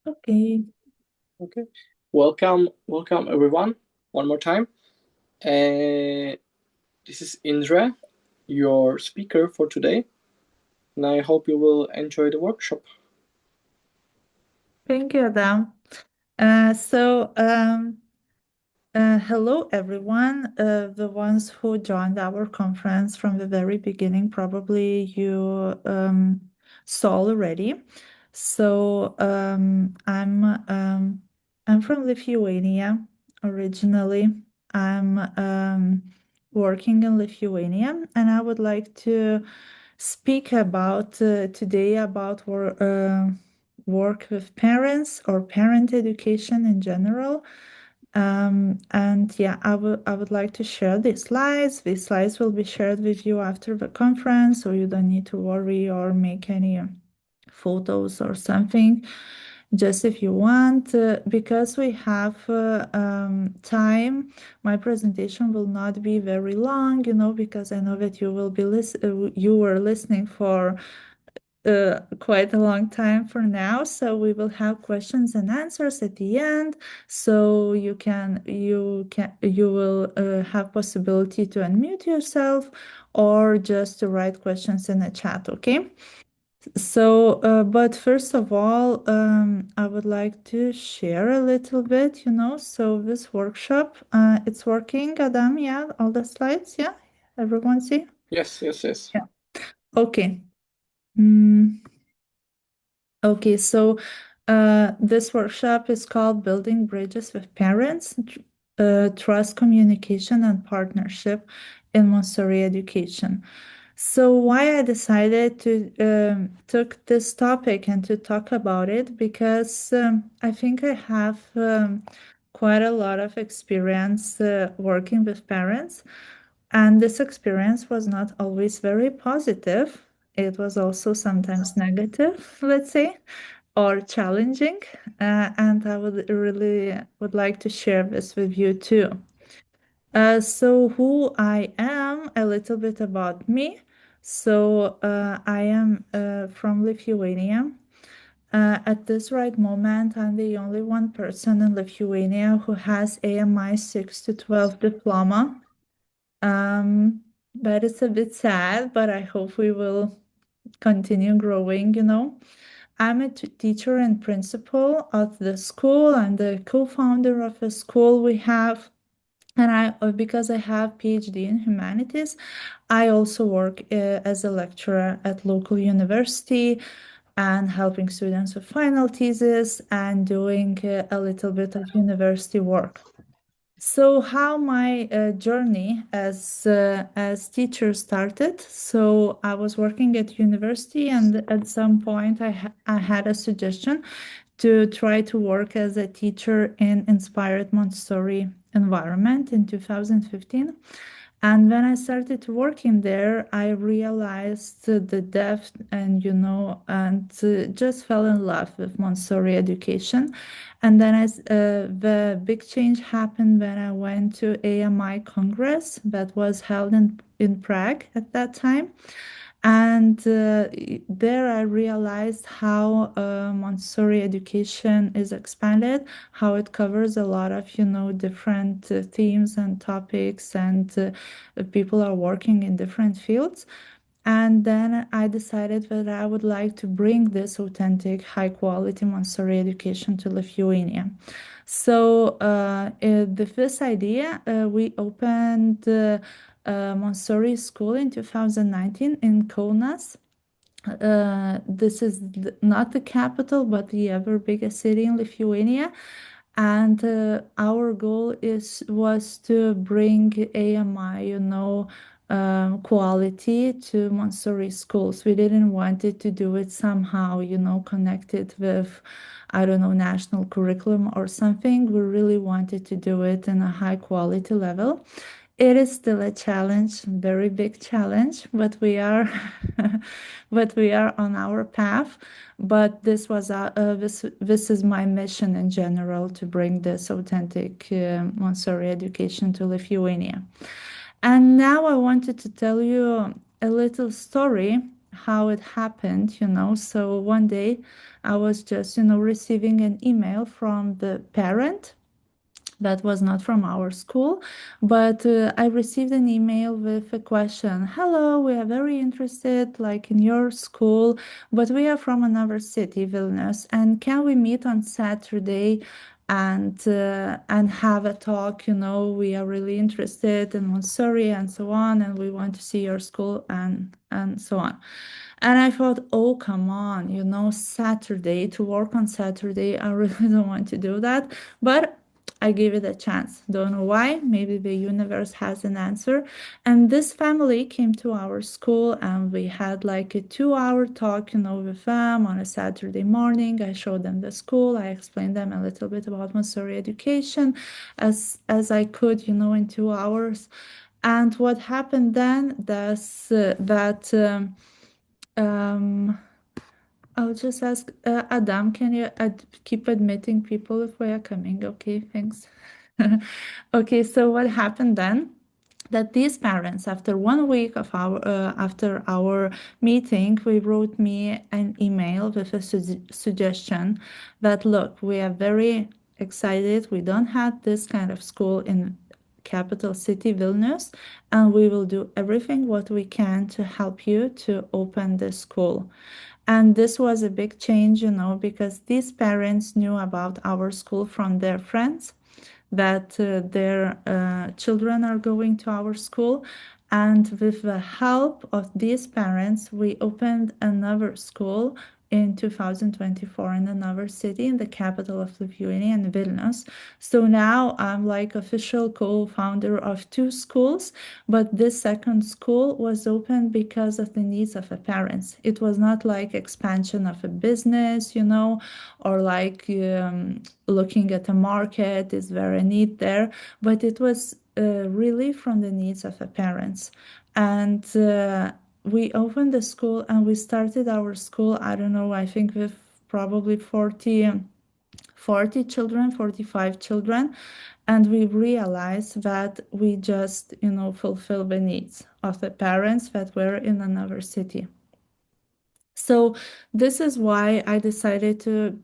Okay. Okay. Welcome everyone. One more time. This is Indra, your speaker for today, and I hope you will enjoy the workshop. Thank you, Adam. Hello, everyone. The ones who joined our conference from the very beginning, probably you saw already. I'm from Lithuania originally. I'm working in Lithuania, and I would like to speak about today about work with parents or parent education in general. And yeah, I would like to share these slides. These slides will be shared with you after the conference, so you don't need to worry or make any photos or something. Just if you want, because we have time, my presentation will not be very long, because I know that you were listening for quite a long time for now. So we will have questions and answers at the end. So you will have possibility to unmute yourself or just to write questions in the chat. Okay. But first of all, I would like to share a little bit, So this workshop, it's working, Adam, yeah, all the slides, yeah, everyone see? Yes. Yeah. Okay. Mm. Okay, so this workshop is called Building Bridges with Parents, Trust, Communication, and Partnership in Montessori Education. So why I decided to took this topic and to talk about it, because I think I have quite a lot of experience working with parents, and this experience was not always very positive. It was also sometimes negative, let's say, or challenging. And I would like to share this with you too. So who I am, a little bit about me. I am from Lithuania. At this right moment, I'm the only one person in Lithuania who has AMI 6 to 12 diploma. But it's a bit sad, but I hope we will continue growing. I'm a teacher and principal at the school. I'm the co-founder of a school we have. And because I have PhD in humanities, I also work as a lecturer at local university and helping students with final thesis and doing a little bit of university work. So how my journey as teacher started. So I was working at university, and at some point I had a suggestion to try to work as a teacher in inspired Montessori environment in 2015. And when I started working there, I realized the depth and just fell in love with Montessori education. And then the big change happened when I went to AMI Congress that was held in Prague at that time. And there I realized how Montessori education is expanded, how it covers a lot of, different themes and topics, and people are working in different fields. And then I decided that I would like to bring this authentic, high quality Montessori education to Lithuania. With this idea, we opened Montessori School in 2019 in Kaunas. This is not the capital, but the ever biggest city in Lithuania. And our goal was to bring AMI, quality to Montessori schools. We didn't want it to do it somehow, connected with, I don't know, national curriculum or something. We really wanted to do it in a high quality level. It is still a challenge, very big challenge, but we are, but we are on our path. But this is my mission in general, to bring this authentic Montessori education to Lithuania. And now I wanted to tell you a little story how it happened, So one day I was just, receiving an email from the parent that was not from our school, but I received an email with a question. Hello, we are very interested, like in your school, but we are from another city, Vilnius, and can we meet on Saturday and have a talk? We are really interested in Montessori and so on, and we want to see your school and so on. And I thought, oh, come on, Saturday, to work on Saturday, I really don't want to do that. But I gave it a chance. Don't know why. Maybe the universe has an answer. And this family came to our school and we had like a 2 hour talk, with them on a Saturday morning. I showed them the school. I explained them a little bit about Montessori education as I could, in 2 hours. And what happened then, that um, I'll just ask Adam, can you keep admitting people if we are coming? Okay, thanks. Okay, so what happened then? That these parents, after 1 week of after our meeting, we wrote me an email with a suggestion that look, we are very excited. We don't have this kind of school in capital city Vilnius, and we will do everything what we can to help you to open this school. And this was a big change, because these parents knew about our school from their friends, that their children are going to our school. And with the help of these parents, we opened another school in 2024 in another city in the capital of Lithuania, in Vilnius. So now I'm like official co-founder of two schools, but this second school was opened because of the needs of the parents. It was not like expansion of a business, or like looking at a market, is there a need there? But it was really from the needs of the parents. And we opened the school and we started our school, I don't know, I think with probably 40 children, 45 children. And we realized that we just, fulfill the needs of the parents that were in another city. So this is why I decided to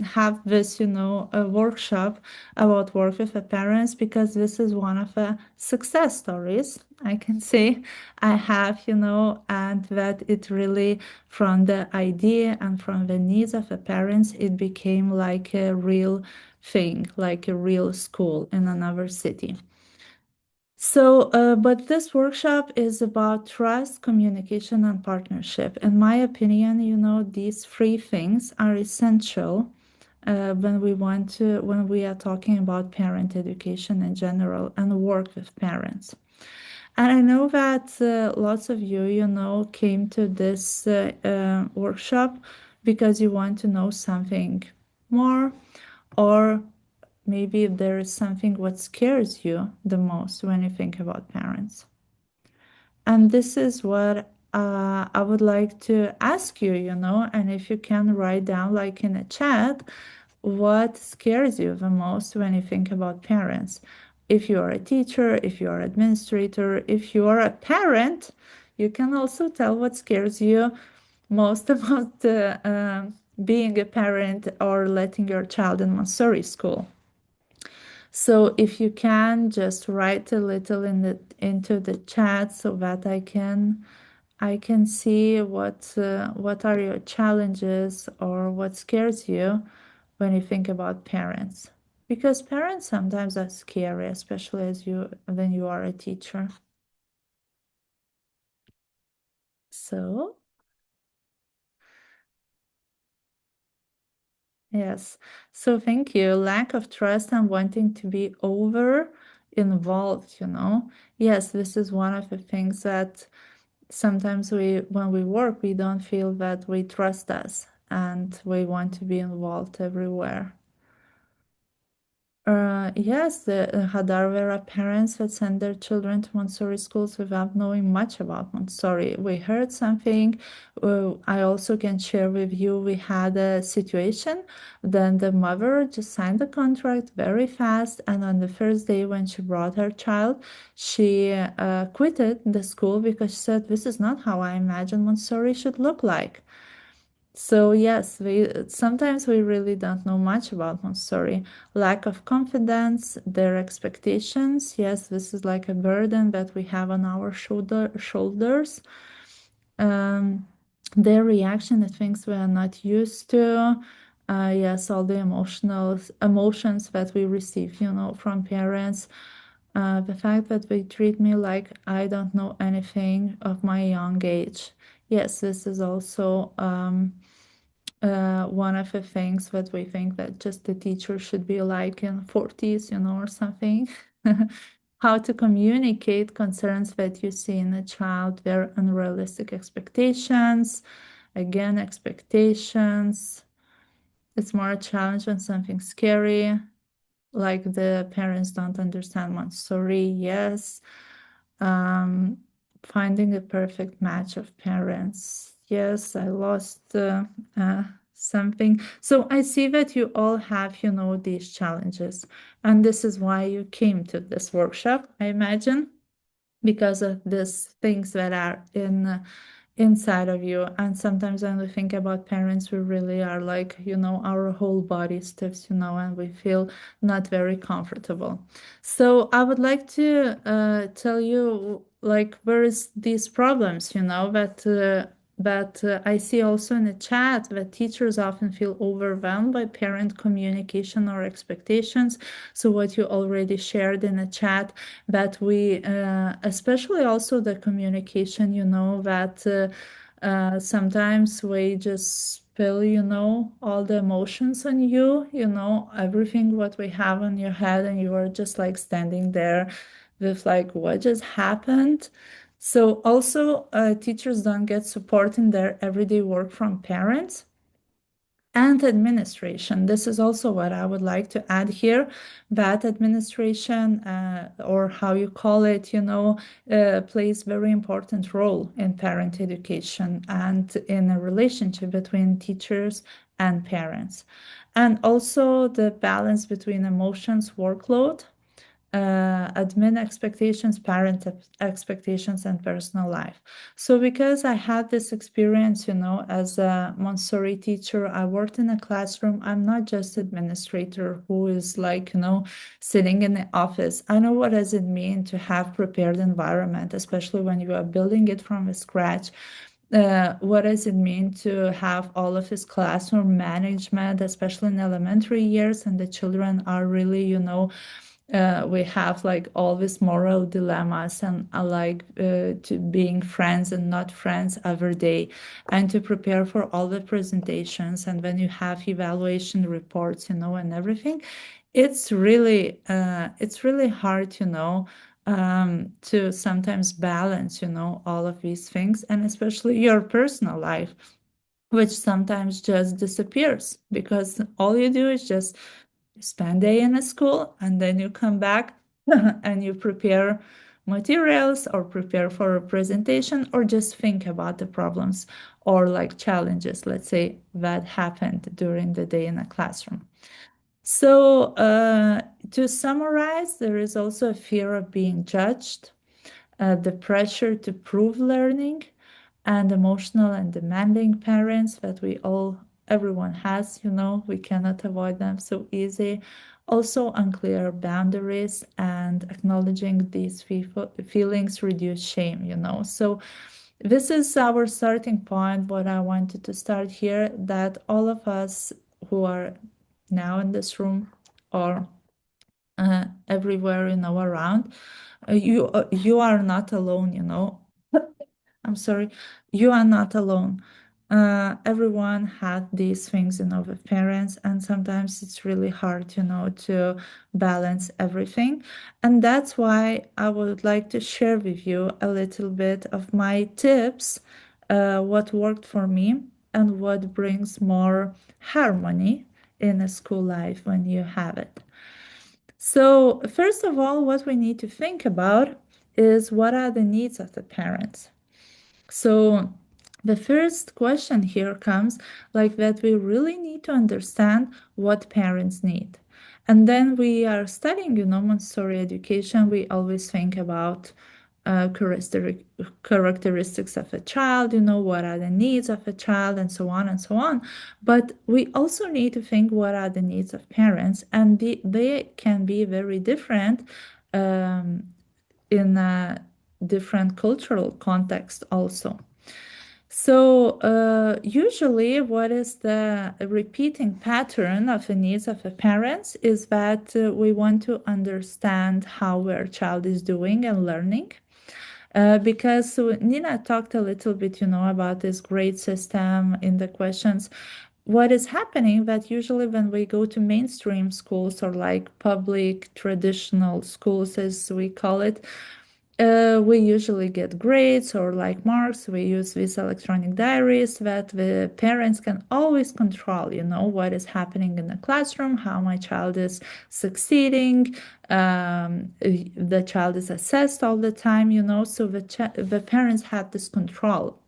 have this, a workshop about work with the parents, because this is one of the success stories I can say I have, and that it really, from the idea and from the needs of the parents, it became like a real thing, like a real school in another city. So, but this workshop is about trust, communication, and partnership. In my opinion, these three things are essential when we are talking about parent education in general and work with parents. And I know that lots of you, came to this workshop because you want to know something more, or maybe if there is something what scares you the most when you think about parents. And this is what I would like to ask you, and if you can write down, like in a chat, what scares you the most when you think about parents. If you are a teacher, if you are an administrator, if you are a parent, you can also tell what scares you most about being a parent or letting your child in Montessori school. So if you can just write a little into the chat so that I can see what are your challenges or what scares you when you think about parents. Because parents sometimes are scary, especially when you are a teacher. So, yes. So thank you. Lack of trust and wanting to be over involved, Yes, this is one of the things that sometimes when we work, we don't feel that we trust us and we want to be involved everywhere. Yes, the Hadarvera parents that send their children to Montessori schools without knowing much about Montessori. We heard something. I also can share with you. We had a situation. Then the mother just signed the contract very fast, and on the first day when she brought her child, she quitted the school because she said, "This is not how I imagine Montessori should look like." So yes, we sometimes we really don't know much about Montessori. Lack of confidence, their expectations. Yes, this is like a burden that we have on our shoulders. Um, their reaction to things we are not used to. Yes, all the emotions that we receive, from parents. The fact that they treat me like I don't know anything of my young age. Yes, this is also one of the things that we think that just the teacher should be like in 40s, or something. How to communicate concerns that you see in a child, their unrealistic expectations. Again, expectations. It's more a challenge when something scary, like the parents don't understand Montessori. Yes. Um, finding a perfect match of parents. Yes, I lost something. So I see that you all have, these challenges, and this is why you came to this workshop, I imagine, because of these things that are inside of you. And sometimes when we think about parents, we really are like, our whole body stiffs, and we feel not very comfortable. So I would like to tell you, like, where is these problems, but I see also in the chat that teachers often feel overwhelmed by parent communication or expectations. So what you already shared in the chat, that we, especially also the communication, that sometimes we just spill, all the emotions on you, everything what we have on your head, and you are just like standing there with like, what just happened? So also, teachers don't get support in their everyday work from parents and administration. This is also what I would like to add here, that administration, or how you call it, plays very important role in parent education and in a relationship between teachers and parents. And also the balance between emotions, workload, admin expectations, parent expectations, and personal life. So because I had this experience, as a Montessori teacher, I worked in a classroom. I'm not just administrator who is like, sitting in the office. I know what does it mean to have prepared environment, especially when you are building it from scratch. What does it mean to have all of his classroom management, especially in elementary years, and the children are really, we have like all these moral dilemmas, and like to being friends and not friends every day, and to prepare for all the presentations, and when you have evaluation reports, and everything, it's really hard, to sometimes balance, all of these things, and especially your personal life, which sometimes just disappears because all you do is just spend day in a school, and then you come back and you prepare materials or prepare for a presentation, or just think about the problems or like challenges, let's say, that happened during the day in a classroom. So to summarize, there is also a fear of being judged, the pressure to prove learning, and emotional and demanding parents that everyone has, we cannot avoid them so easy. Also, unclear boundaries, and acknowledging these feelings reduce shame, So, this is our starting point. What I wanted to start here, that all of us who are now in this room, or everywhere, around, you are not alone, I'm sorry, you are not alone. Everyone had these things, with parents, and sometimes it's really hard, to balance everything. And that's why I would like to share with you a little bit of my tips, what worked for me, and what brings more harmony in a school life when you have it. So, first of all, what we need to think about is what are the needs of the parents. So, the first question here comes like that we really need to understand what parents need. And then we are studying, Montessori education, we always think about characteristics of a child, what are the needs of a child, and so on and so on. But we also need to think what are the needs of parents, and they can be very different um, in a different cultural context also. So, usually, what is the repeating pattern of the needs of the parents is that we want to understand how our child is doing and learning. Because Nina talked a little bit, about this grade system in the questions. What is happening that usually when we go to mainstream schools or like public traditional schools, as we call it, we usually get grades or like marks. We use these electronic diaries that the parents can always control, what is happening in the classroom, how my child is succeeding. The child is assessed all the time, so the parents have this control.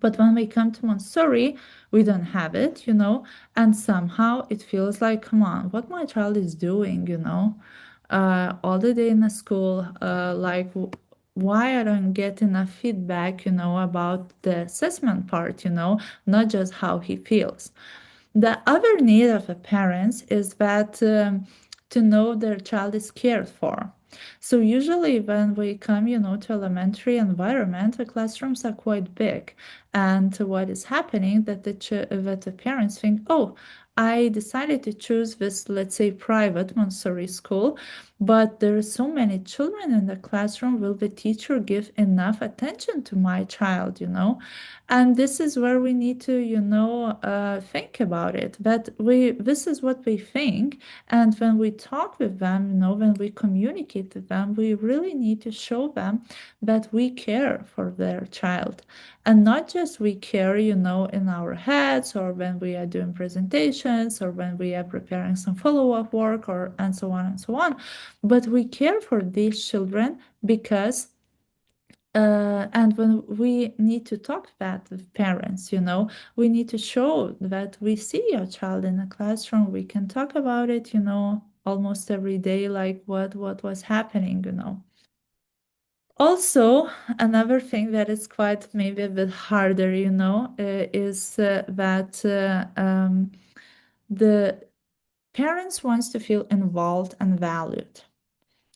But when we come to Montessori, we don't have it, and somehow it feels like, come on, what my child is doing, all the day in the school, like why I don't get enough feedback, about the assessment part, not just how he feels. The other need of the parents is that to know their child is cared for. So usually when we come, to elementary environment, the classrooms are quite big. And what is happening that the parents think, oh, I decided to choose this, let's say, private Montessori school, but there are so many children in the classroom. Will the teacher give enough attention to my child, And this is where we need to, think about it. But this is what we think. And when we talk with them, when we communicate with them, we really need to show them that we care for their child. And not just we care, in our heads or when we are doing presentations or when we are preparing some follow-up work or and so on and so on. But we care for these children because and when we need to talk that with parents, we need to show that we see your child in the classroom. We can talk about it, almost every day, like what was happening. Also, another thing that is quite maybe a bit harder, is that the parents wants to feel involved and valued.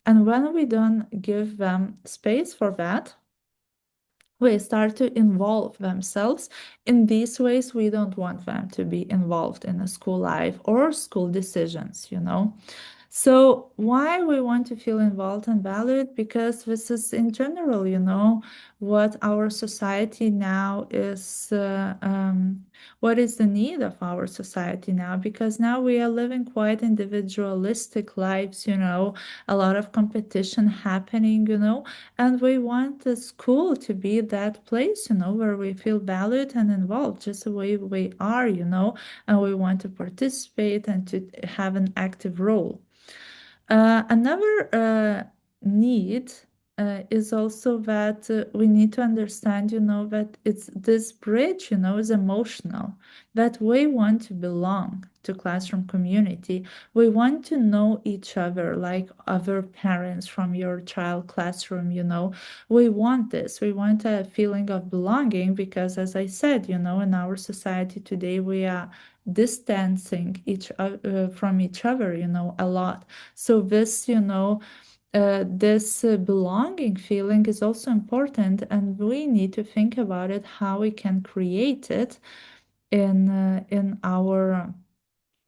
And when we don't give them space for that, we start to involve themselves in these ways we don't want them to be involved in a school life or school decisions, So why we want to feel involved and valued? Because this is in general, what our society now is, what is the need of our society now? Because now we are living quite individualistic lives, a lot of competition happening, and we want the school to be that place, where we feel valued and involved just the way we are, and we want to participate and to have an active role. Another need is also that we need to understand, that it's this bridge, is emotional, that we want to belong to classroom community. We want to know each other like other parents from your child classroom, We want this. We want a feeling of belonging because, as I said, in our society today, we are distancing from each other, a lot. So this belonging feeling is also important, and we need to think about it, how we can create it in our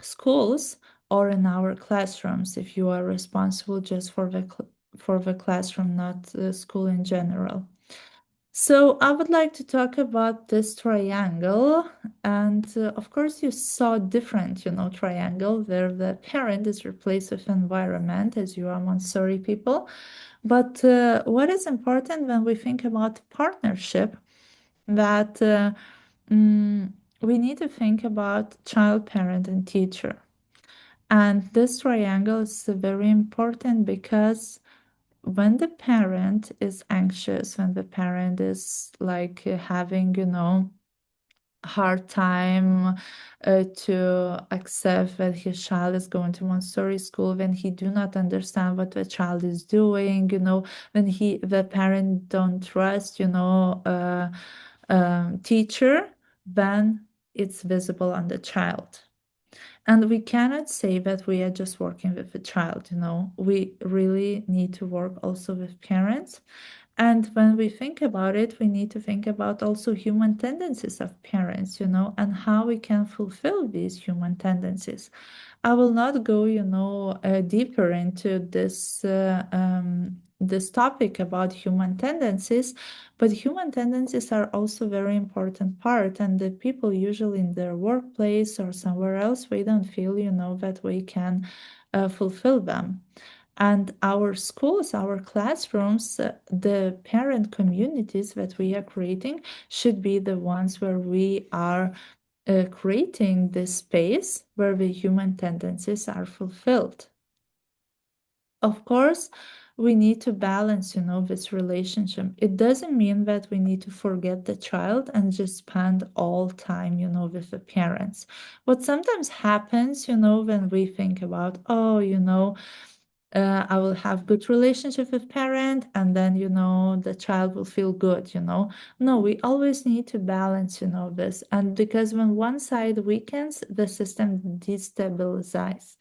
schools or in our classrooms if you are responsible just for the classroom, not the school in general. So I would like to talk about this triangle. And of course, you saw different, triangle where the parent is replaced with environment as you are Montessori people. But what is important when we think about partnership, that we need to think about child, parent, and teacher. And this triangle is very important because when the parent is anxious, when the parent is like having, hard time to accept that his child is going to Montessori school, when he do not understand what the child is doing, when the parent don't trust, teacher, then it's visible on the child. And we cannot say that we are just working with the child, we really need to work also with parents. And when we think about it, we need to think about also human tendencies of parents, and how we can fulfill these human tendencies. I will not go, deeper into this topic about human tendencies, but human tendencies are also very important part, and the people usually in their workplace or somewhere else, we don't feel, that we can fulfill them. And our schools, our classrooms, the parent communities that we are creating should be the ones where we are creating this space where the human tendencies are fulfilled. Of course, we need to balance, this relationship. It doesn't mean that we need to forget the child and just spend all time, with the parents. What sometimes happens, when we think about, oh, I will have good relationship with parent, and then the child will feel good. No, we always need to balance this, and because when one side weakens, the system destabilizes.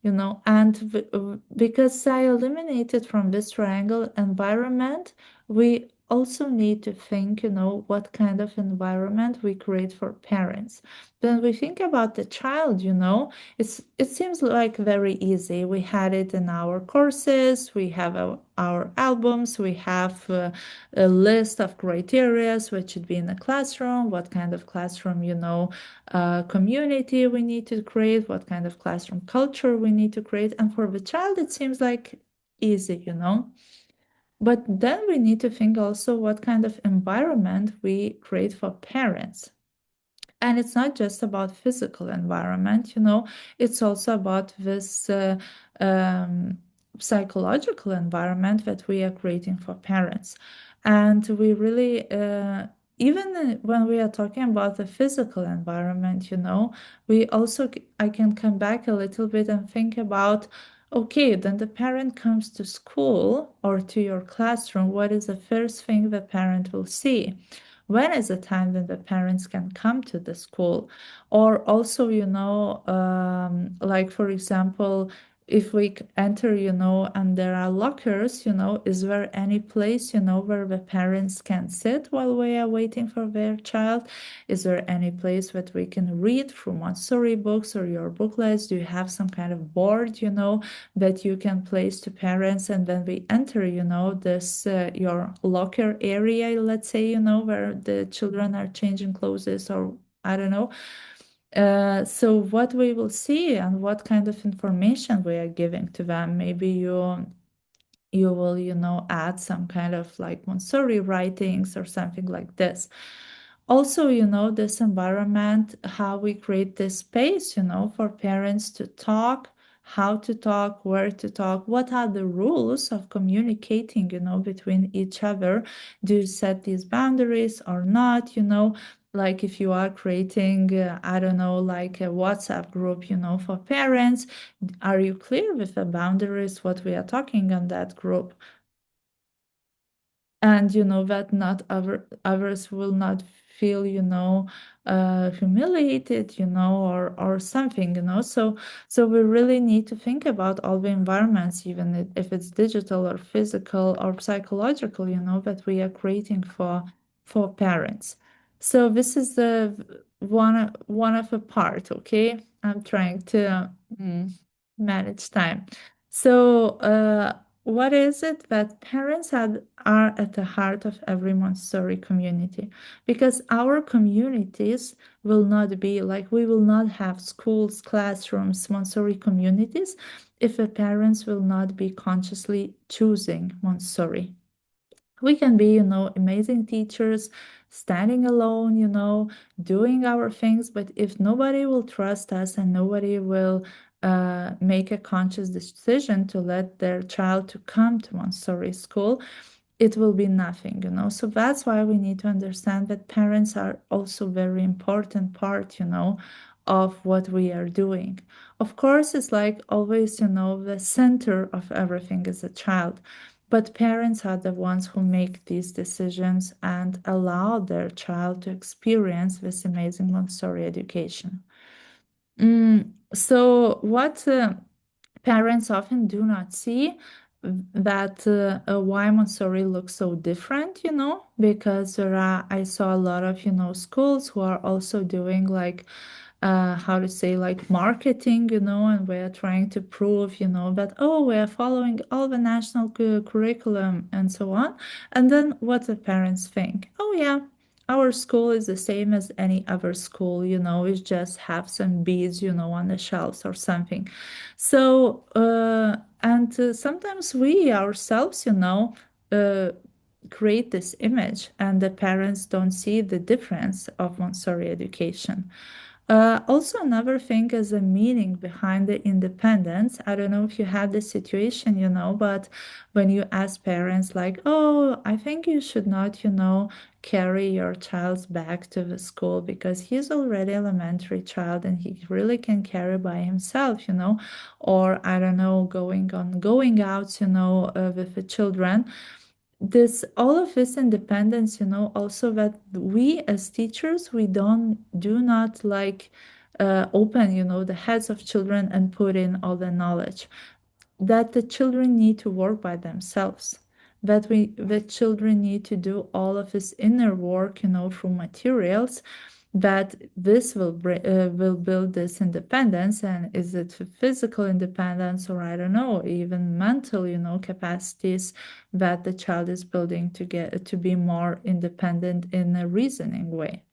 And because I eliminated from this triangle environment, we also need to think, what kind of environment we create for parents. When we think about the child, it seems like very easy. We had it in our courses, we have our albums, we have a list of criterias which should be in a classroom, what kind of classroom, community we need to create, what kind of classroom culture we need to create. And for the child, it seems like easy, But then we need to think also what kind of environment we create for parents. And it's not just about physical environment, it's also about this um, psychological environment that we are creating for parents. And we really, even when we are talking about the physical environment, we also, I can come back a little bit and think about, okay, then the parent comes to school or to your classroom. What is the first thing the parent will see? When is the time when the parents can come to the school? Or also, like for example, if we enter, and there are lockers, is there any place, where the parents can sit while we are waiting for their child? Is there any place that we can read through Montessori books or your booklets? Do you have some kind of board, that you can place to parents? And when we enter, this your locker area, let's say, where the children are changing clothes, or I don't know. So what we will see and what kind of information we are giving to them, maybe you will, add some kind of like Montessori writings or something like this. Also, this environment, how we create this space, for parents to talk, how to talk, where to talk, what are the rules of communicating, between each other. Do you set these boundaries or not? Like if you are creating, I don't know, like a WhatsApp group, for parents, are you clear with the boundaries, what we are talking on that group? And that not others will not feel humiliated, or something, so we really need to think about all the environments, even if it's digital or physical or psychological, that we are creating for parents. So this is the one of a part. Okay, I'm trying to manage time. So what is it that parents are at the heart of every Montessori community? Because our communities will not be like, we will not have schools, classrooms, Montessori communities if the parents will not be consciously choosing Montessori. We can be, amazing teachers, standing alone, doing our things, but if nobody will trust us and nobody will make a conscious decision to let their child to come to Montessori school, it will be nothing, So that's why we need to understand that parents are also very important part, of what we are doing. Of course, it's like always, the center of everything is a child. But parents are the ones who make these decisions and allow their child to experience this amazing Montessori education. So what parents often do not see that why Montessori looks so different, because I saw a lot of, schools who are also doing like how to say, like marketing, and we're trying to prove, that, oh, we're following all the national curriculum and so on. And then what the parents think, oh yeah, our school is the same as any other school, it just have some beads, on the shelves or something. So, and sometimes we ourselves, uh, create this image, and the parents don't see the difference of Montessori education. Also, another thing is the meaning behind the independence. I don't know if you had this situation, but when you ask parents, like, oh, I think you should not, carry your child's bag to the school because he's already elementary child and he really can carry by himself, or I don't know, going out, with the children, this all of this independence, also that we as teachers, we do not like open, the heads of children and put in all the knowledge, that the children need to work by themselves, that the children need to do all of this inner work, through materials, that this will build this independence. And is it physical independence, or I don't know, even mental, capacities that the child is building to get to be more independent in a reasoning way.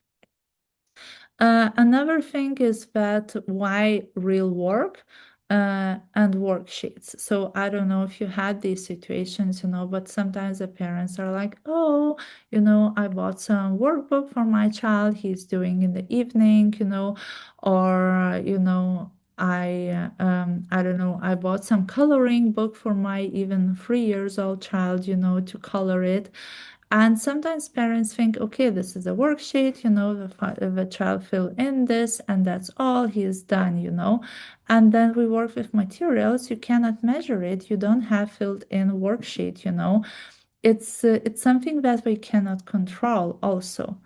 Another thing is that why real work and worksheets. So I don't know if you had these situations, but sometimes the parents are like, oh, I bought some workbook for my child. He's doing in the evening, or, I don't know, I bought some coloring book for my even 3 years old child, to color it. And sometimes parents think, okay, this is a worksheet, the child fill in this and that's all, he is done, And then we work with materials, you cannot measure it, you don't have filled in worksheet, It's something that we cannot control also.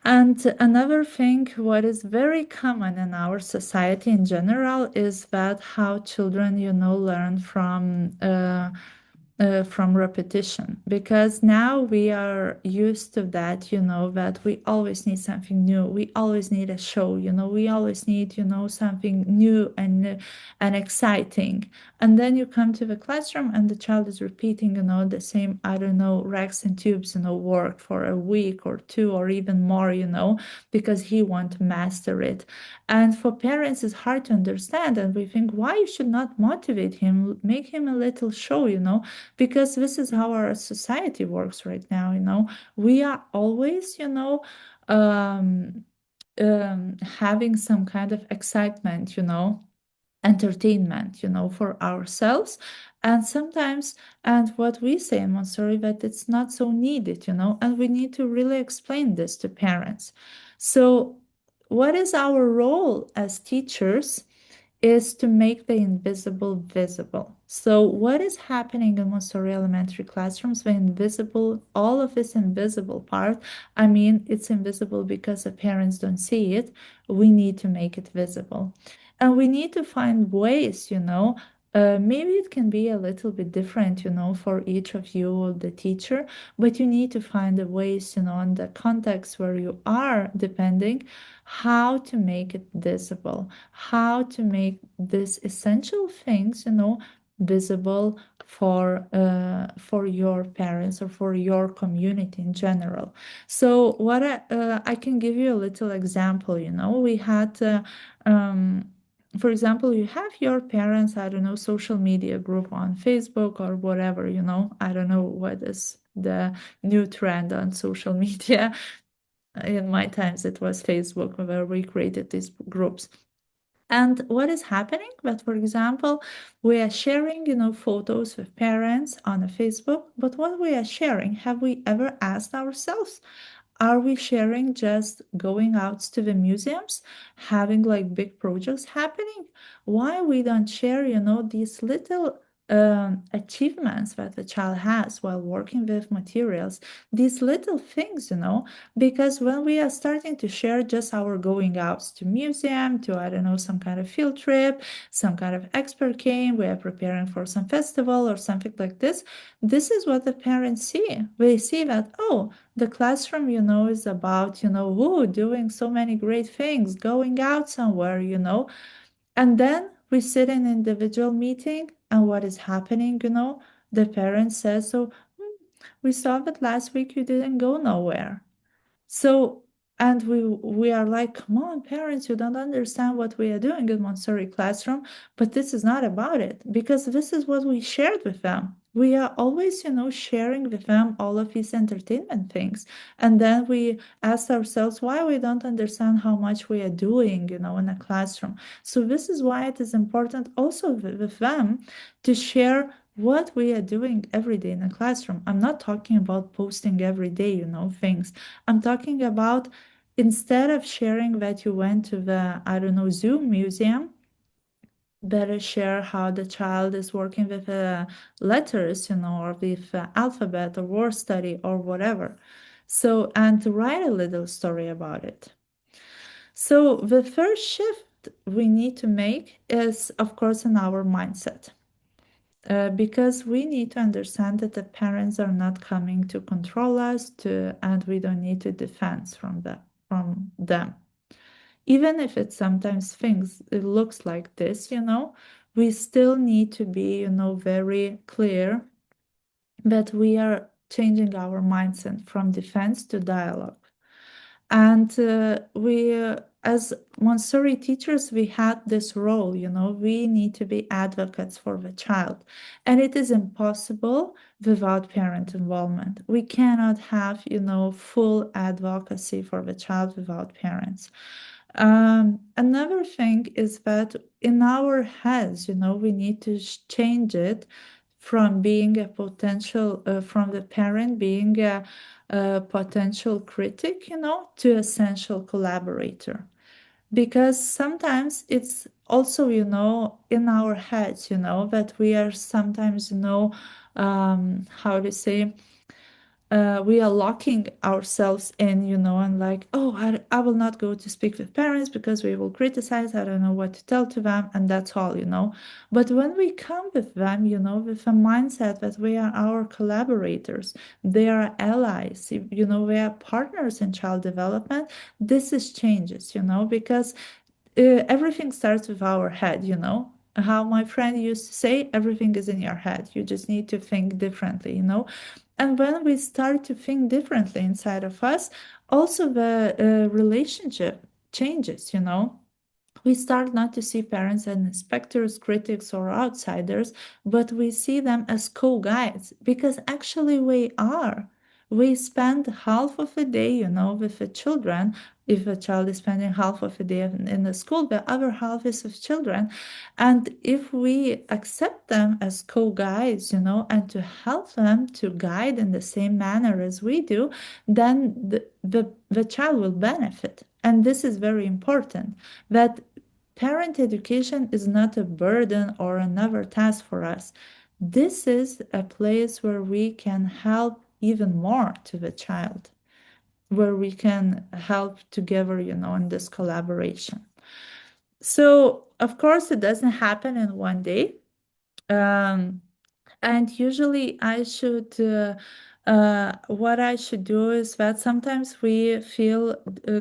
And another thing, what is very common in our society in general, is that how children, learn from repetition, because now we are used to that, that we always need something new, we always need a show, we always need, something new and exciting. And then you come to the classroom and the child is repeating, the same, I don't know, racks and tubes, work for a week or two or even more, because he want to master it. And for parents, it's hard to understand. And we think, why you should not motivate him, make him a little show, because this is how our society works right now. We are always, um, having some kind of excitement, entertainment, for ourselves. And sometimes, and what we say in Montessori, that it's not so needed, and we need to really explain this to parents. So what is our role as teachers is to make the invisible visible. So what is happening in Montessori elementary classrooms? The invisible, all of this invisible part, I mean, it's invisible because the parents don't see it. We need to make it visible. And we need to find ways, maybe it can be a little bit different, for each of you, the teacher, but you need to find the ways, in the context where you are, depending how to make it visible, how to make these essential things, visible for your parents or for your community in general. So what I can give you a little example. We had. For example, you have your parents, I don't know, social media group on Facebook or whatever, I don't know what is the new trend on social media. In my times, it was Facebook where we created these groups. And what is happening? But for example, we are sharing, photos with parents on a Facebook, but what we are sharing, have we ever asked ourselves, are we sharing just going out to the museums, having like big projects happening? Why we don't share, these little achievements that the child has while working with materials, these little things, because when we are starting to share just our going out to museum, to, I don't know, some kind of field trip, some kind of expert came, we are preparing for some festival or something like this is what the parents see. They see that, oh, the classroom, is about, doing so many great things, going out somewhere, and then we sit in individual meeting, and what is happening, the parent says, so we saw that last week you didn't go nowhere. So, and we are like, come on, parents, you don't understand what we are doing in Montessori classroom, but this is not about it because this is what we shared with them. We are always, sharing with them all of these entertainment things. And then we ask ourselves why we don't understand how much we are doing, in a classroom. So this is why it is important also with them to share what we are doing every day in a classroom. I'm not talking about posting every day, things. I'm talking about instead of sharing that you went to the, I don't know, Zoom museum, better share how the child is working with letters, or with alphabet or word study or whatever. So, and to write a little story about it. So, the first shift we need to make is, of course, in our mindset. Because we need to understand that the parents are not coming to control us and we don't need to defend from them. Even if it sometimes things it looks like this, we still need to be, very clear that we are changing our mindset from defense to dialogue. And as Montessori teachers, we had this role, we need to be advocates for the child. And it is impossible without parent involvement. We cannot have, full advocacy for the child without parents. Another thing is that in our heads, we need to change it from being a potential, from the parent being a potential critic, to essential collaborator. Because sometimes it's also, in our heads, that we are sometimes, how to say, we are locking ourselves in, and like, oh, I will not go to speak with parents because we will criticize. I don't know what to tell to them, and that's all, But when we come with them, with a mindset that we are our collaborators, they are allies, we are partners in child development, this is changes, because everything starts with our head, How my friend used to say, everything is in your head. You just need to think differently, And when we start to think differently inside of us, also the relationship changes, We start not to see parents as inspectors, critics, or outsiders, but we see them as co-guides because actually we are. We spend half of a day, with the children. If a child is spending half of a day in the school, the other half is with children. And if we accept them as co-guides, and to help them to guide in the same manner as we do, then the child will benefit. And this is very important that parent education is not a burden or another task for us. This is a place where we can help even more to the child, where we can help together, in this collaboration. So, of course, it doesn't happen in one day. Um, and usually what I should do is that sometimes we feel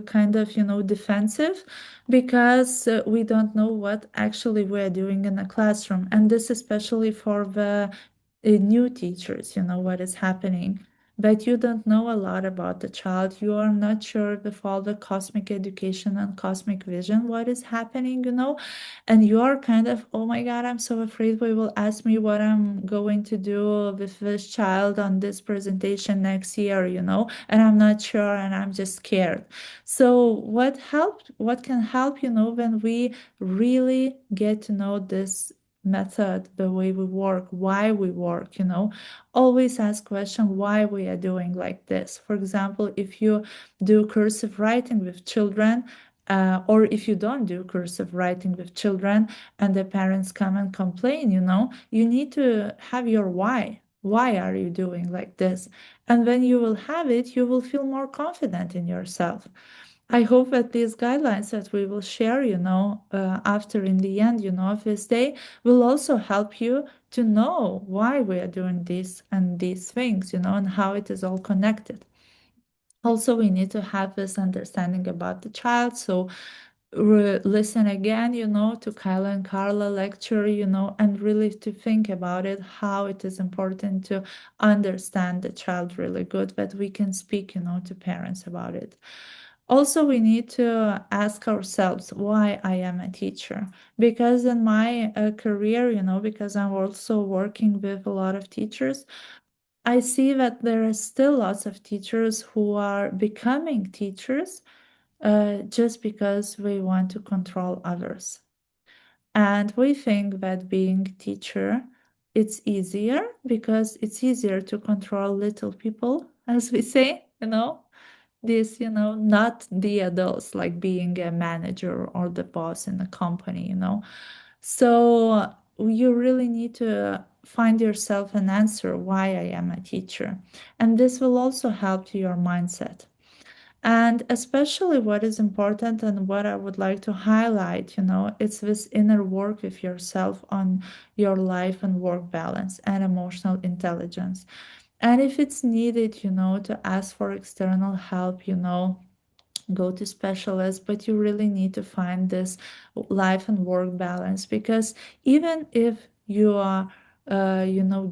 kind of, defensive because we don't know what actually we're doing in the classroom. And this especially for the new teachers, what is happening. but you don't know a lot about the child. You are not sure with all the cosmic education and cosmic vision what is happening, and you are kind of, oh my God, I'm so afraid we will ask me what I'm going to do with this child on this presentation next year, and I'm not sure and I'm just scared. So what can help, when we really get to know this method, the way we work, why we work, always ask question why we are doing like this. For example, if you do cursive writing with children, or if you don't do cursive writing with children and the parents come and complain, you need to have your why. Why are you doing like this? And when you will have it, you will feel more confident in yourself. I hope that these guidelines that we will share, after in the end, of this day, will also help you to know why we are doing this and these things, and how it is all connected. Also, we need to have this understanding about the child. So listen again, to Kyla and Carla lecture, and really to think about it, how it is important to understand the child really good, that we can speak, to parents about it. Also, we need to ask ourselves why I am a teacher. Because in my career, because I'm also working with a lot of teachers, I see that there are still lots of teachers who are becoming teachers just because we want to control others. And we think that being teacher, it's easier because it's easier to control little people, as we say, this, not the adults, like being a manager or the boss in a company. So you really need to find yourself an answer why I am a teacher. And this will also help to your mindset. And especially what is important and what I would like to highlight, it's this inner work with yourself on your life and work balance and emotional intelligence. And if it's needed, to ask for external help, go to specialists, but you really need to find this life and work balance, because even if you are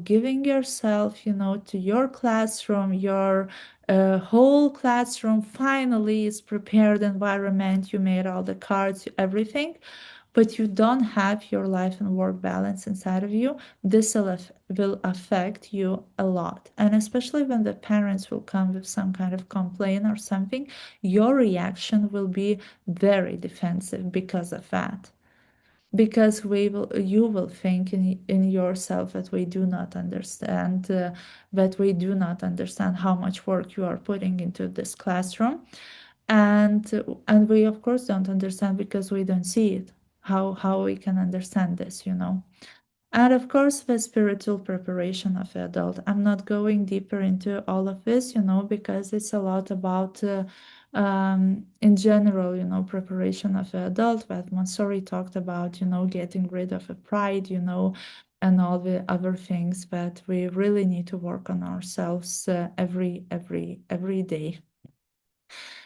giving yourself, to your classroom, your whole classroom finally is prepared environment, you made all the cards, everything, but you don't have your life and work balance inside of you, this will affect you a lot. And especially when the parents will come with some kind of complaint or something, your reaction will be very defensive because of that. Because you will think in yourself that we do not understand, how much work you are putting into this classroom, and we of course don't understand because we don't see it. How we can understand this, and of course the spiritual preparation of the adult. I'm not going deeper into all of this, because it's a lot about in general, preparation of the adult, that Montessori talked about, getting rid of a pride, and all the other things that we really need to work on ourselves every day.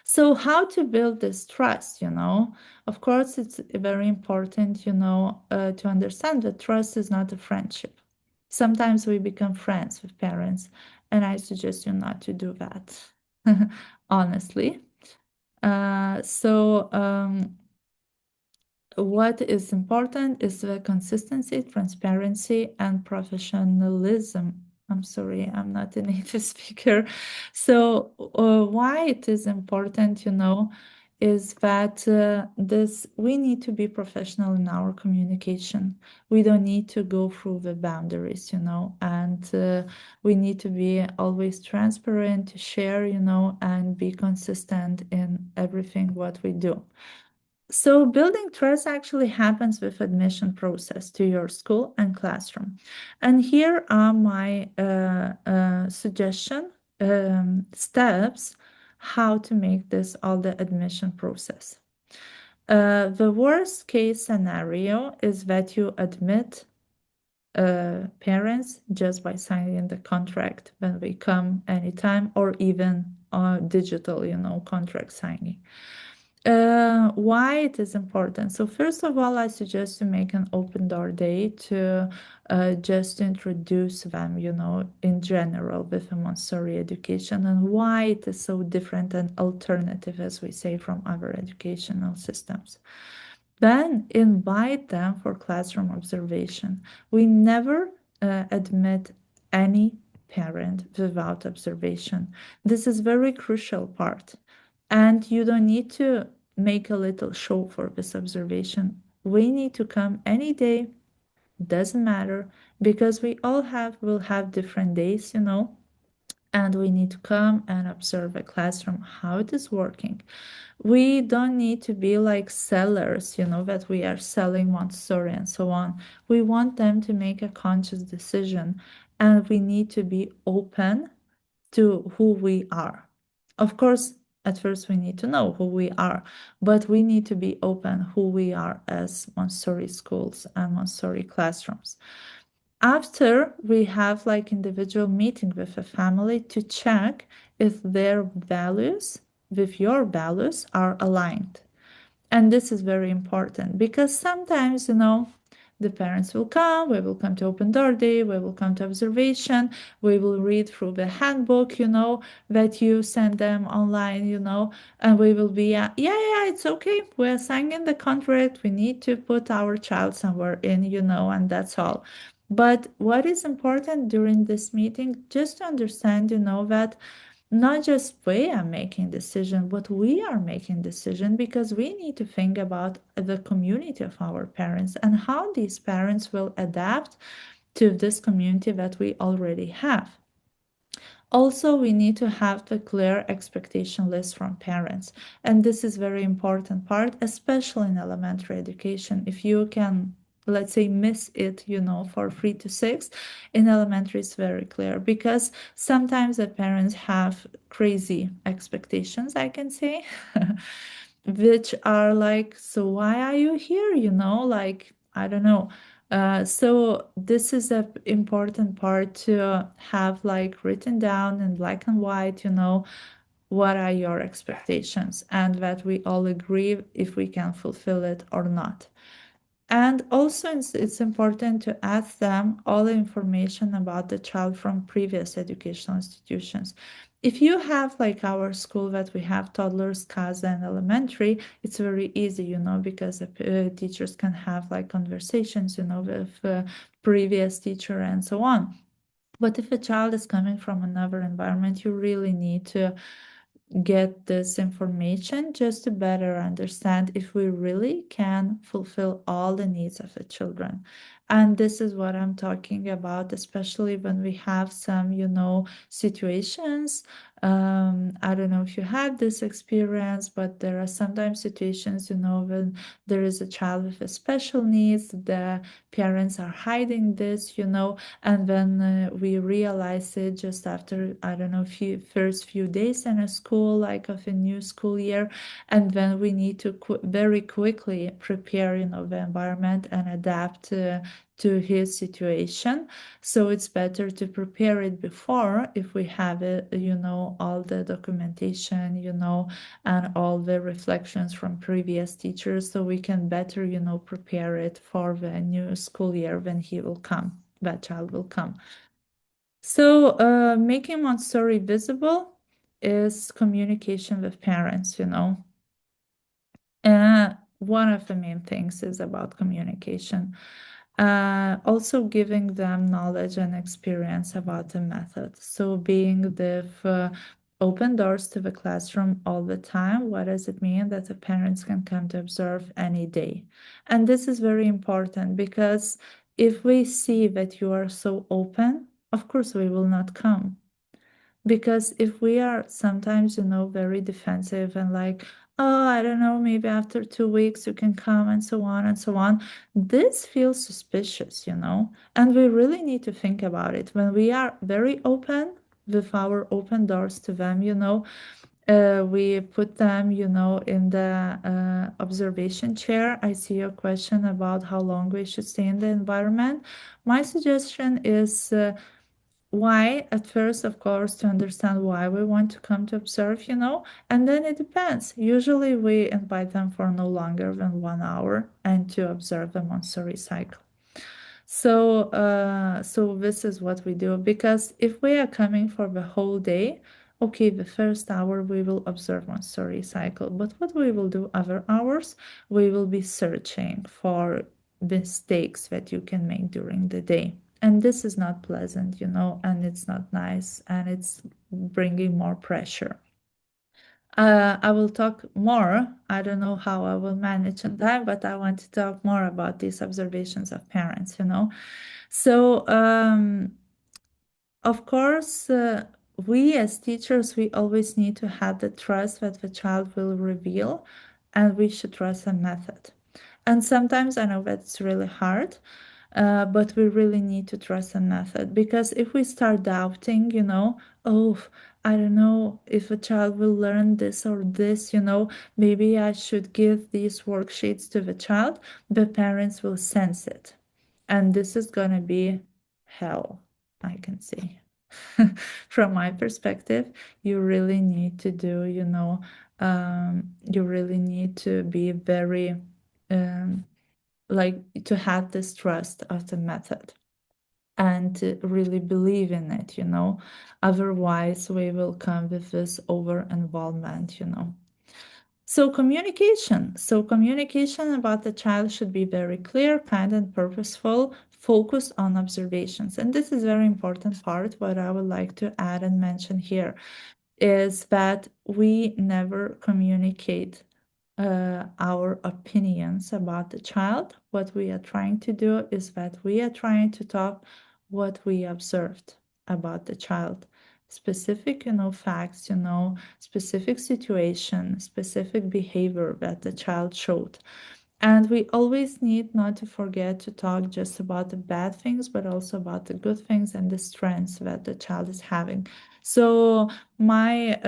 So how to build this trust, Of course, it's very important, to understand that trust is not a friendship. Sometimes we become friends with parents, and I suggest you not to do that, honestly. What is important is the consistency, transparency, and professionalism. I'm sorry, I'm not a native speaker. So, why it is important, is that this we need to be professional in our communication. We don't need to go through the boundaries, and we need to be always transparent, to share, and be consistent in everything what we do. So building trust actually happens with admission process to your school and classroom. And here are my suggestion steps how to make this all the admission process. The worst case scenario is that you admit parents just by signing the contract when they come anytime, or even digital, contract signing. Why it is important? So first of all, I suggest to make an open door day to just introduce them, in general with a Montessori education and why it is so different and alternative, as we say, from other educational systems. Then invite them for classroom observation. We never admit any parent without observation. This is very crucial part. And you don't need to make a little show for this observation. We need to come any day, doesn't matter, because we all will have different days, and we need to come and observe a classroom, how it is working. We don't need to be like sellers, that we are selling Montessori and so on. We want them to make a conscious decision, and we need to be open to who we are. Of course, at first we need to know who we are, but we need to be open who we are as Montessori schools and Montessori classrooms. After we have like individual meeting with a family to check if their values with your values are aligned. And this is very important because sometimes, the parents will come, we will come to open door day, we will come to observation, we will read through the handbook, that you send them online, and we will be, yeah, it's okay. We're signing the contract. We need to put our child somewhere in, and that's all. But what is important during this meeting, just to understand, that not just we are making decision, but we are making decision because we need to think about the community of our parents and how these parents will adapt to this community that we already have. Also, we need to have the clear expectation list from parents. And this is very important part, especially in elementary education. If you can, let's say, miss it, for 3 to 6, in elementary it's very clear because sometimes the parents have crazy expectations, I can say, which are like, so why are you here? Like, I don't know. So this is a important part to have like written down in black and white, what are your expectations, and that we all agree if we can fulfill it or not. And also, it's important to ask them all the information about the child from previous educational institutions. If you have like our school that we have toddlers, CASA, and elementary, it's very easy, because the teachers can have like conversations, with previous teacher and so on. But if a child is coming from another environment, you really need to get this information just to better understand if we really can fulfill all the needs of the children. And this is what I'm talking about, especially when we have some, situations. I don't know if you had this experience, but there are sometimes situations, when there is a child with a special needs, the parents are hiding this, and then we realize it just after, I don't know, first few days in a school, like of a new school year, and then we need to very quickly prepare, the environment and adapt to his situation. So it's better to prepare it before if we have it, all the documentation, and all the reflections from previous teachers, so we can better, prepare it for the new school year when that child will come. So making Montessori visible is communication with parents, one of the main things is about communication. Also giving them knowledge and experience about the method. So being the open doors to the classroom all the time. What does it mean? That the parents can come to observe any day. And this is very important because if we see that you are so open, of course we will not come. Because if we are sometimes, very defensive and like, oh, I don't know, maybe after 2 weeks you can come and so on and so on, this feels suspicious, and we really need to think about it. When we are very open with our open doors to them, we put them, in the observation chair. I see your question about how long we should stay in the environment. My suggestion is why at first, of course, to understand why we want to come to observe, and then it depends. Usually we invite them for no longer than 1 hour and to observe the Montessori cycle. So this is what we do, because if we are coming for the whole day, okay, the first hour we will observe Montessori cycle, but what we will do other hours, we will be searching for mistakes that you can make during the day. And this is not pleasant, and it's not nice, and it's bringing more pressure. I will talk more. I don't know how I will manage in time, but I want to talk more about these observations of parents. So, of course, we as teachers, we always need to have the trust that the child will reveal, and we should trust the method. And sometimes I know that's really hard, but we really need to trust the method, because if we start doubting, oh, I don't know if a child will learn this or this, maybe I should give these worksheets to the child, the parents will sense it. And this is going to be hell, I can say. From my perspective, you really need to do, you really need to be very, like, to have this trust of the method and to really believe in it. Otherwise, we will come with this over involvement. So communication. So communication about the child should be very clear, kind, and purposeful, focused on observations. And this is very important part, what I would like to add and mention here is that we never communicate our opinions about the child. What we are trying to do is that we are trying to talk what we observed about the child. Specific, facts, specific situation, specific behavior that the child showed. And we always need not to forget to talk just about the bad things, but also about the good things and the strengths that the child is having. So my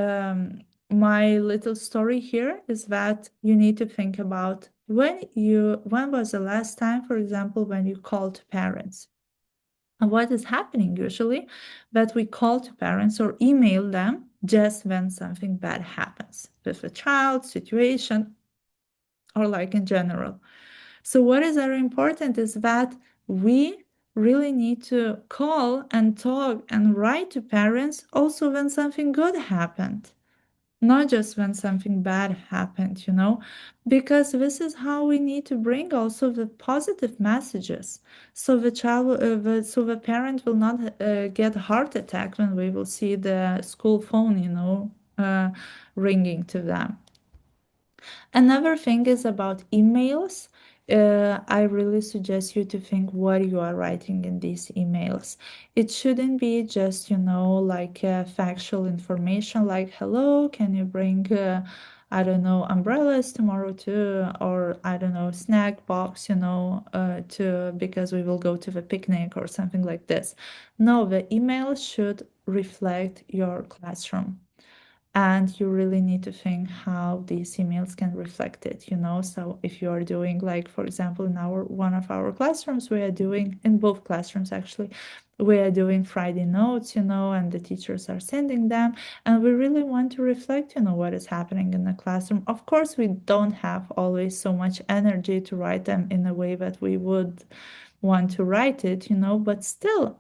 little story here is that you need to think about when was the last time, for example, when you called parents. And what is happening usually that we call to parents or email them just when something bad happens with a child situation or like in general. So what is very important is that we really need to call and talk and write to parents also when something good happened, not just when something bad happened, because this is how we need to bring also the positive messages. So the parent will not get a heart attack when we will see the school phone, ringing to them. Another thing is about emails. I really suggest you to think what you are writing in these emails. It shouldn't be just, like factual information like, hello, can you bring, I don't know, umbrellas tomorrow too, or I don't know, snack box, because we will go to the picnic or something like this. No, the email should reflect your classroom. And you really need to think how these emails can reflect it. So if you are doing, like, for example, in one of our classrooms, we are doing, in both classrooms actually, we are doing Friday notes, and the teachers are sending them, and we really want to reflect, what is happening in the classroom. Of course, we don't have always so much energy to write them in a way that we would want to write it, but still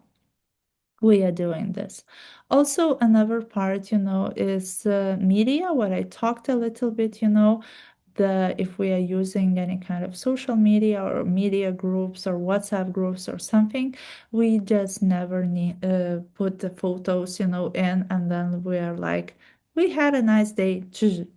we are doing this. Also, another part, is media, what I talked a little bit, if we are using any kind of social media or media groups or WhatsApp groups or something, we just never need put the photos, in, and then we are like, we had a nice day,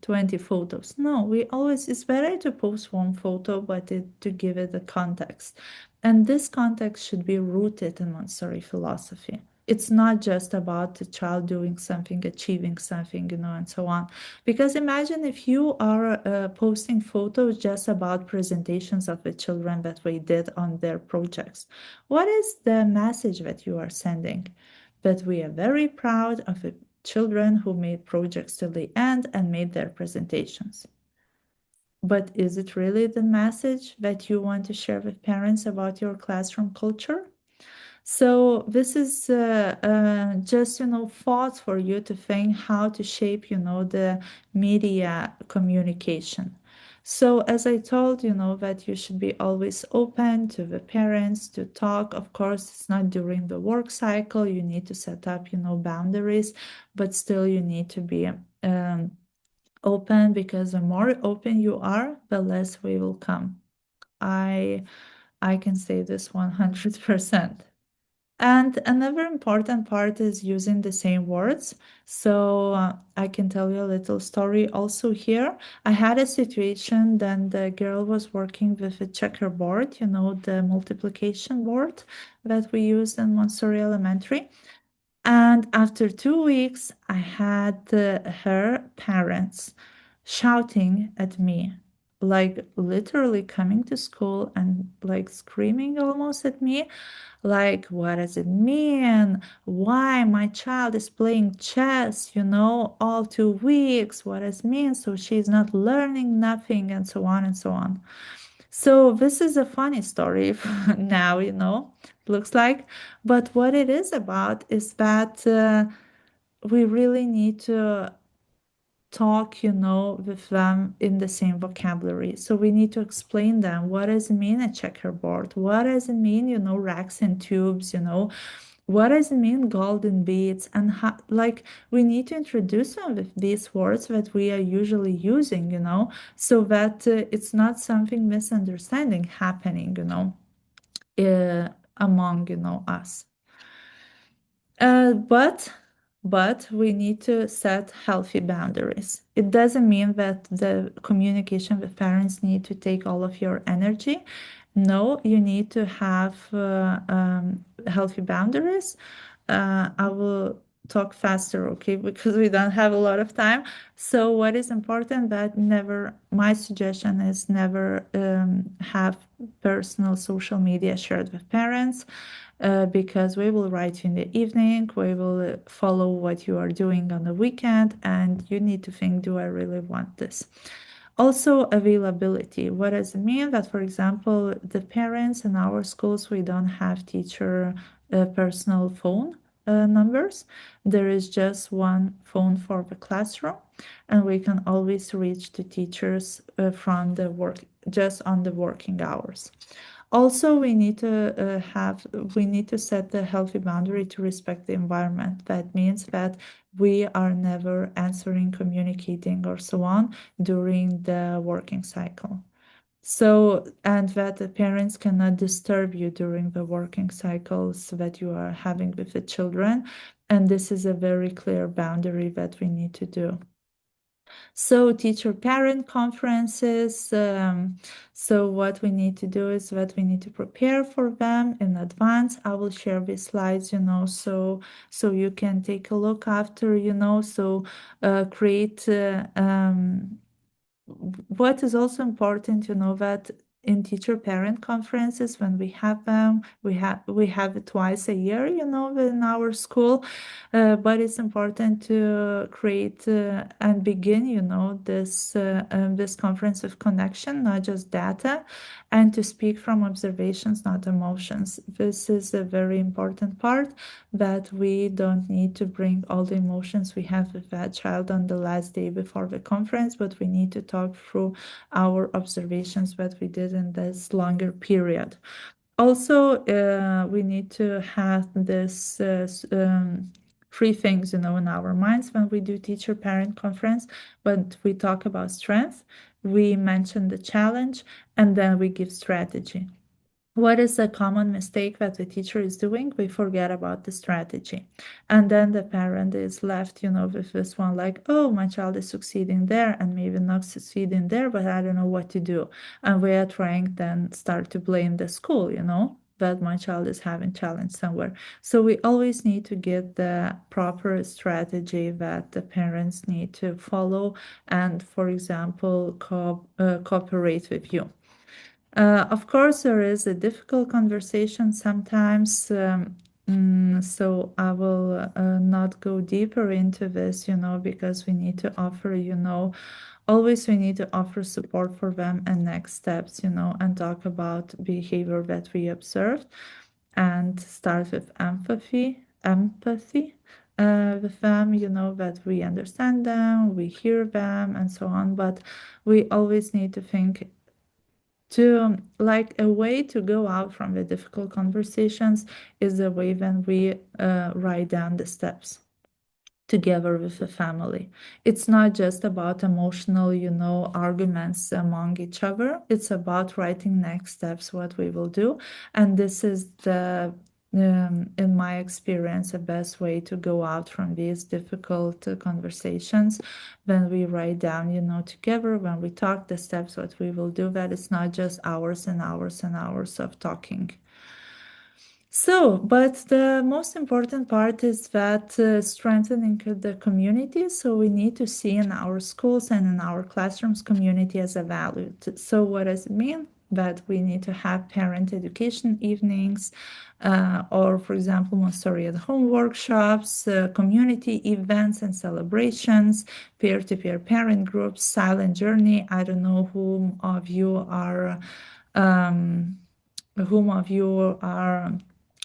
20 photos. No, it's better to post one photo, but to give it a context. And this context should be rooted in Montessori philosophy. It's not just about the child doing something, achieving something, and so on. Because imagine if you are posting photos just about presentations of the children that we did on their projects. What is the message that you are sending? That we are very proud of the children who made projects till the end and made their presentations. But is it really the message that you want to share with parents about your classroom culture? So this is just, thoughts for you to think how to shape, the media communication. So as I told, that you should be always open to the parents to talk. Of course, it's not during the work cycle. You need to set up, boundaries, but still you need to be open, because the more open you are, the less we will come. I I can say this 100%. And another important part is using the same words. So I can tell you a little story also here. I had a situation then the girl was working with a checkerboard, the multiplication board that we use in Montessori Elementary. And after 2 weeks, I had her parents shouting at me, like literally coming to school and like screaming almost at me, like, what does it mean? Why my child is playing chess, all 2 weeks? What does it mean? So she's not learning nothing, and so on and so on. So this is a funny story now, looks like. But what it is about is that we really need to talk, with them in the same vocabulary. So we need to explain them what does it mean a checkerboard? What does it mean, racks and tubes, what does it mean golden beads? And how, like, we need to introduce them with these words that we are usually using, so that it's not something misunderstanding happening, among, us. But we need to set healthy boundaries. It doesn't mean that the communication with parents need to take all of your energy. No, you need to have healthy boundaries. I will talk faster, okay, because we don't have a lot of time. So what is important that never, my suggestion is never have personal social media shared with parents, because we will write you in the evening, we will follow what you are doing on the weekend, and you need to think, do I really want this? Also, availability. What does it mean? That, for example, the parents in our schools, we don't have teacher personal phone numbers. There is just one phone for the classroom, and we can always reach the teachers from the work, just on the working hours. Also, we need to set a healthy boundary to respect the environment. That means that we are never answering, communicating, or so on during the working cycle. So, and that the parents cannot disturb you during the working cycles that you are having with the children. And this is a very clear boundary that we need to do. So teacher-parent conferences. So what we need to do is that we need to prepare for them in advance. I will share these slides, so you can take a look after, so create. What is also important, that in teacher-parent conferences, when we have them, we have it twice a year, in our school. But it's important to create and begin, this conference of connection, not just data, and to speak from observations, not emotions. This is a very important part, that we don't need to bring all the emotions we have with that child on the last day before the conference, but we need to talk through our observations that we did in this longer period. Also, we need to have this three things, in our minds when we do teacher-parent conference. But we talk about strength, we mention the challenge, and then we give strategy. What is a common mistake that the teacher is doing? We forget about the strategy. And then the parent is left, with this one, like, oh, my child is succeeding there and maybe not succeeding there, but I don't know what to do. And we are trying then start to blame the school, that my child is having challenge somewhere. So we always need to get the proper strategy that the parents need to follow and, for example, cooperate with you. Of course, there is a difficult conversation sometimes, so I will not go deeper into this, because we need to offer, always we need to offer support for them and next steps, and talk about behavior that we observed. and start with empathy with them, that we understand them, we hear them, and so on. But we always need to think to like a way to go out from the difficult conversations is the way when we write down the steps together with the family. It's not just about emotional, arguments among each other. It's about writing next steps, what we will do. And this is in my experience, the best way to go out from these difficult conversations when we write down, together, when we talk the steps, what we will do, that it's not just hours and hours and hours of talking. So, but the most important part is that strengthening the community. So we need to see in our schools and in our classrooms community as a value. So what does it mean? That we need to have parent education evenings, or for example, Montessori at home workshops, community events and celebrations, peer-to-peer parent groups, silent journey. I don't know whom of you are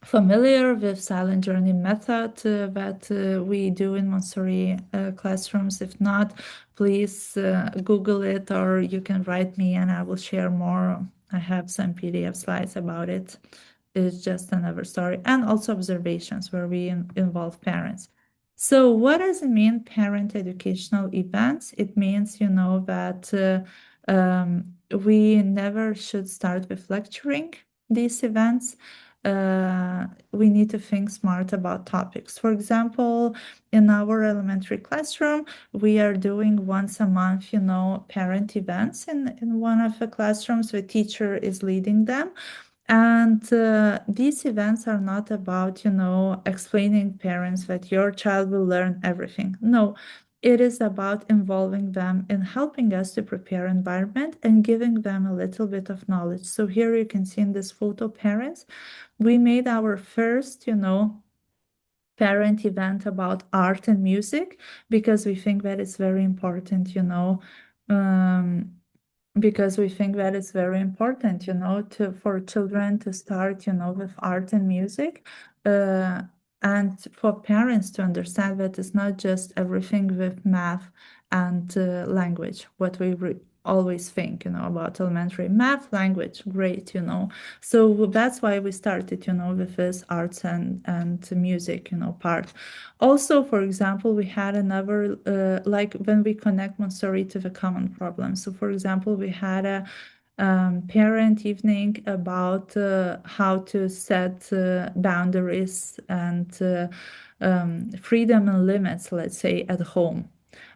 familiar with silent journey method that we do in Montessori classrooms. If not, please Google it, or you can write me and I will share more. I have some PDF slides about it. It's just another story. And also observations where we involve parents. So what does it mean, parent educational events? It means, that we never should start with lecturing these events. We need to think smart about topics. For example, in our elementary classroom, we are doing once a month, parent events in one of the classrooms. The teacher is leading them. And these events are not about, explaining parents that your child will learn everything. No, it is about involving them in helping us to prepare environment and giving them a little bit of knowledge. So here you can see in this photo, parents, we made our first, parent event about art and music because we think that it's very important, because we think that it's very important, for children to start, with art and music, and for parents to understand that it's not just everything with math and language, what we always think, about elementary math, language, great, So that's why we started, with this arts and music, part. Also, for example, we had another, like when we connect Montessori to the common problem. So, for example, we had a parent evening about how to set boundaries and freedom and limits, let's say, at home.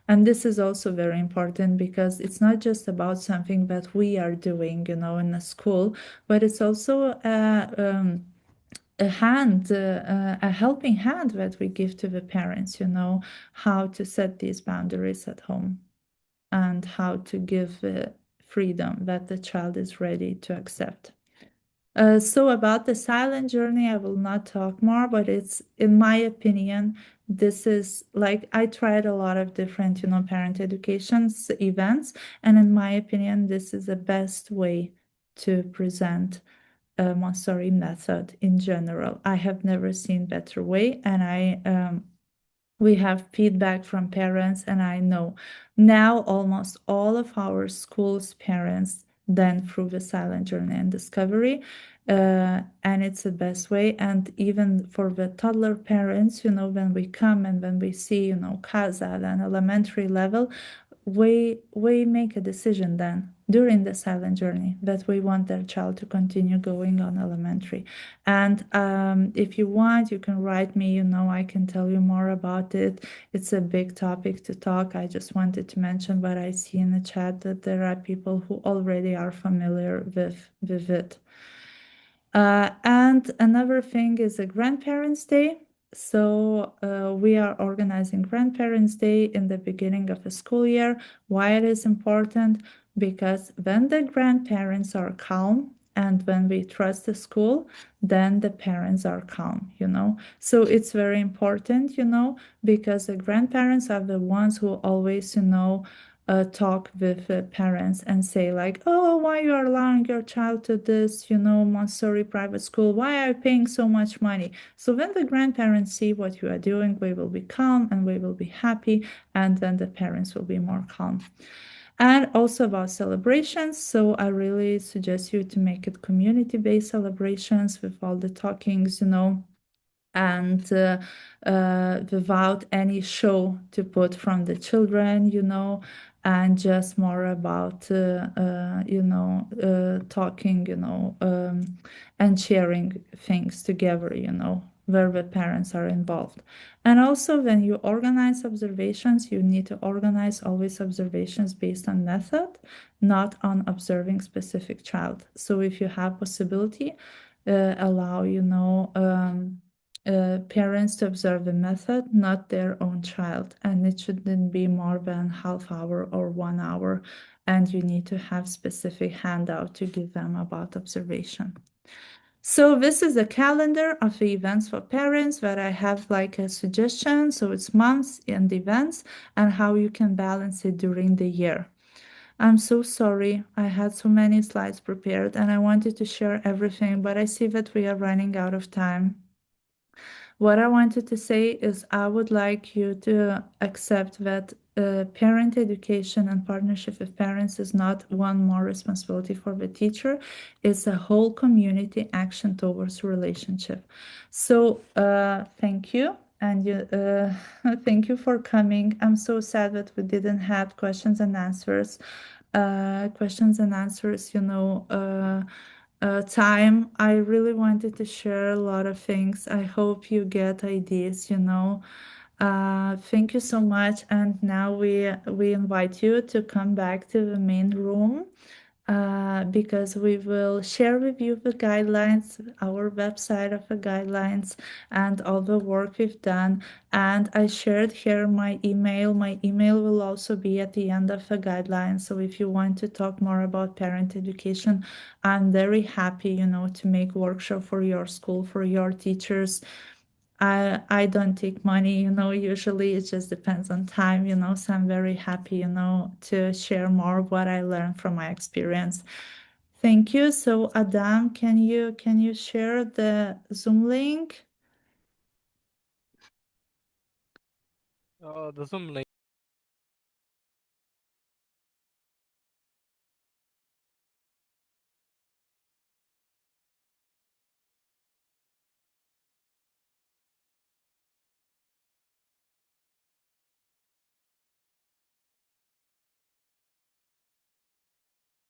And this is also very important because it's not just about something that we are doing, in a school, but it's also a helping hand that we give to the parents, how to set these boundaries at home and how to give freedom that the child is ready to accept. So about the silent journey, I will not talk more, but it's, in my opinion, this is like, I tried a lot of different, parent education events, and in my opinion, this is the best way to present a Montessori method in general. I have never seen better way, and we have feedback from parents, and I know now almost all of our schools' parents then through the silent journey and discovery, and it's the best way. And even for the toddler parents, when we come and when we see, CASA at an elementary level, we make a decision then during the silent journey that we want their child to continue going on elementary. And if you want, you can write me, I can tell you more about it. It's a big topic to talk. I just wanted to mention what I see in the chat, that there are people who already are familiar with it. And another thing is a Grandparents' Day. So we are organizing Grandparents' Day in the beginning of the school year. Why it is important? Because when the grandparents are calm and when we trust the school, then the parents are calm, So it's very important, because the grandparents are the ones who always, talk with parents and say like, oh, why you are allowing your child to this, Montessori private school? Why are you paying so much money? So when the grandparents see what you are doing, we will be calm and we will be happy, and then the parents will be more calm. And also about celebrations. So I really suggest you to make it community-based celebrations with all the talkings, and without any show to put from the children, and just more about, talking, and sharing things together, where the parents are involved. And also, when you organize observations, you need to organize always observations based on method, not on observing specific child. So if you have possibility, allow, parents to observe the method, not their own child. And it shouldn't be more than half hour or 1 hour. And you need to have specific handout to give them about observation. So this is a calendar of the events for parents where I have like a suggestion. So it's months and events and how you can balance it during the year. I'm so sorry. I had so many slides prepared and I wanted to share everything, but I see that we are running out of time. What I wanted to say is I would like you to accept that parent education and partnership with parents is not one more responsibility for the teacher. It's a whole community action towards relationship. So thank you. And thank you for coming. I'm so sad that we didn't have questions and answers. Time. I really wanted to share a lot of things. I hope you get ideas, Thank you so much. And now we invite you to come back to the main room because we will share with you the guidelines, our website of the guidelines, and all the work we've done. And I shared here my email. My email will also be at the end of the guidelines. So if you want to talk more about parent education, I'm very happy, to make workshop for your school, for your teachers. I don't take money, usually it just depends on time, so I'm very happy, to share more of what I learned from my experience. Thank you. So Adam, can you share the Zoom link? The Zoom link.